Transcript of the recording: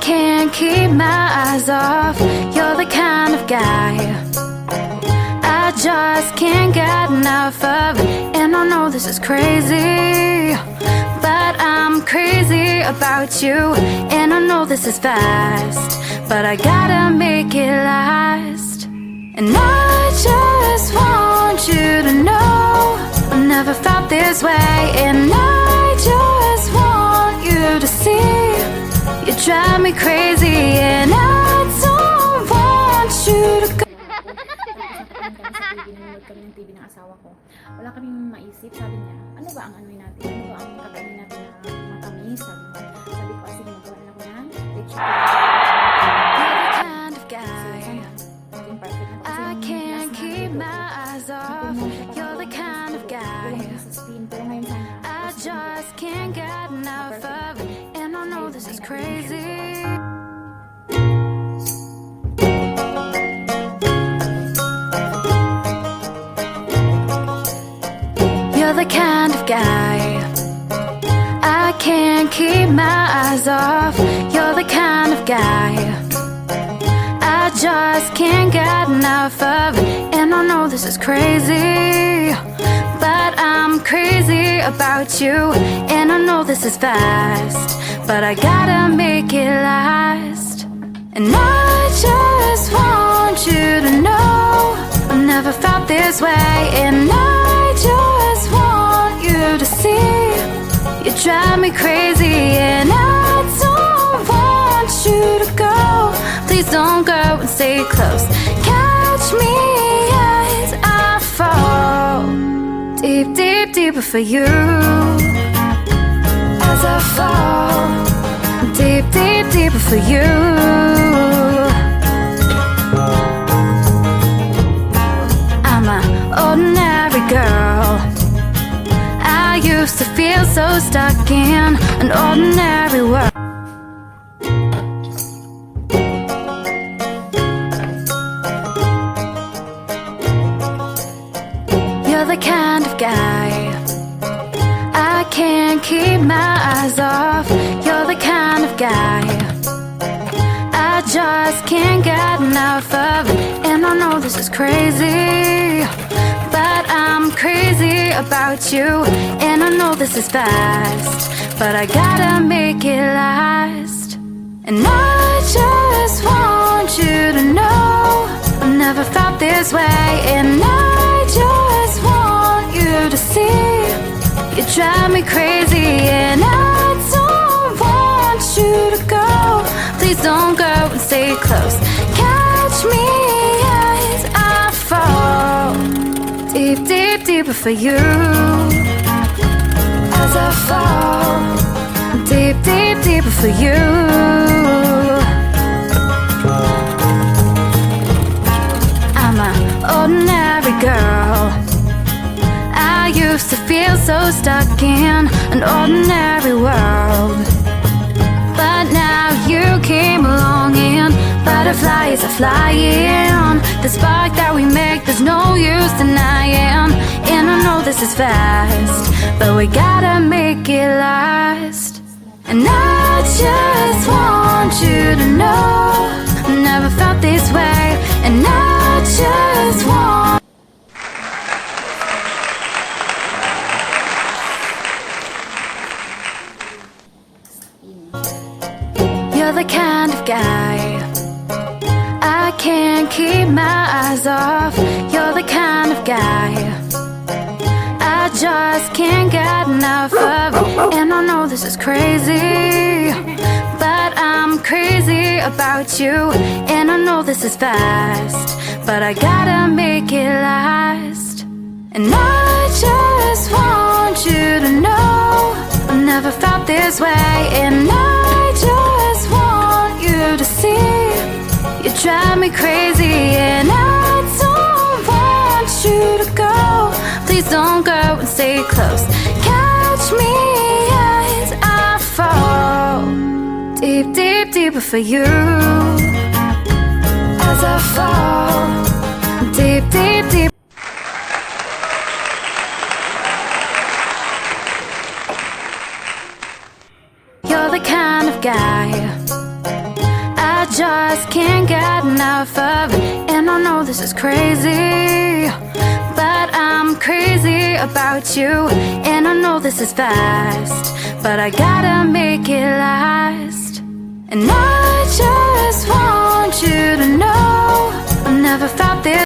can't keep my eyes off. You're the kind of guy I just can't get enough of. And I know this is crazy, but I'm crazy about you. And I know this is fast, but I gotta make it last. And I just want you to know I've never felt this way. And I just want you to see you drive me crazy. And I don't want you to go. Nanonood kami ng TV ng asawa ko. Wala kaming maisip. Sabi niya, ano ba ang anoy natin? Ano ba ang kakainin natin na matamis? Sabi ko, sige, magawa na ako ng I can't keep my eyes off. You're the kind of guy I just can't get enough of. And I know this is crazy. You're the kind of guy I can't keep my eyes off. You're the kind of guy I just can't get enough of. And I know this is crazy, but I'm crazy about you. And I know this is fast, but I gotta make it last. And I just want you to know I've never felt this way. And I just want you to see you drive me crazy. And I don't want you to go. Please don't go and stay close. Catch me as I fall deep, deep, deeper for you. As I fall deep, deep, deeper for you. I'm an ordinary girl. I used to feel so stuck in an ordinary world. You're the kind of guy I can't keep my eyes off. You're the kind of guy I just can't get enough of. And I know this is crazy, but I'm crazy about you. And I know this is fast, but I gotta make it last. And I just want you to know I've never felt this way. And I just want you to see you drive me crazy. And I don't want you to go. Please don't go and stay close. Catch me as I fall deep, deep, deeper for you. As I fall deep, deep, deeper for you. I'm an ordinary girl. I used to feel so stuck in an ordinary world, but now you came along and butterflies are flying. The spark that we make, there's no use denying. And I know this is fast, but we gotta make it last. And I just want you to know I never felt this way. And I just want You're the kind of guy I can't keep my eyes off. You're the kind of guy I just can't get enough of. And I know this is crazy, but I'm crazy about you. And I know this is fast, but I gotta make it last. And I just want you to know I've never felt this way. And I just want you to see you drive me crazy. And I don't want you to go. Please don't go and stay close. Catch me as I fall deep, deep, deeper for you. As I fall deep, deep, deep. You're the kind of guy just can't get enough of it. And I know this is crazy, but I'm crazy about you. And I know this is fast, but I gotta make it last. And I just want you to know I've never felt this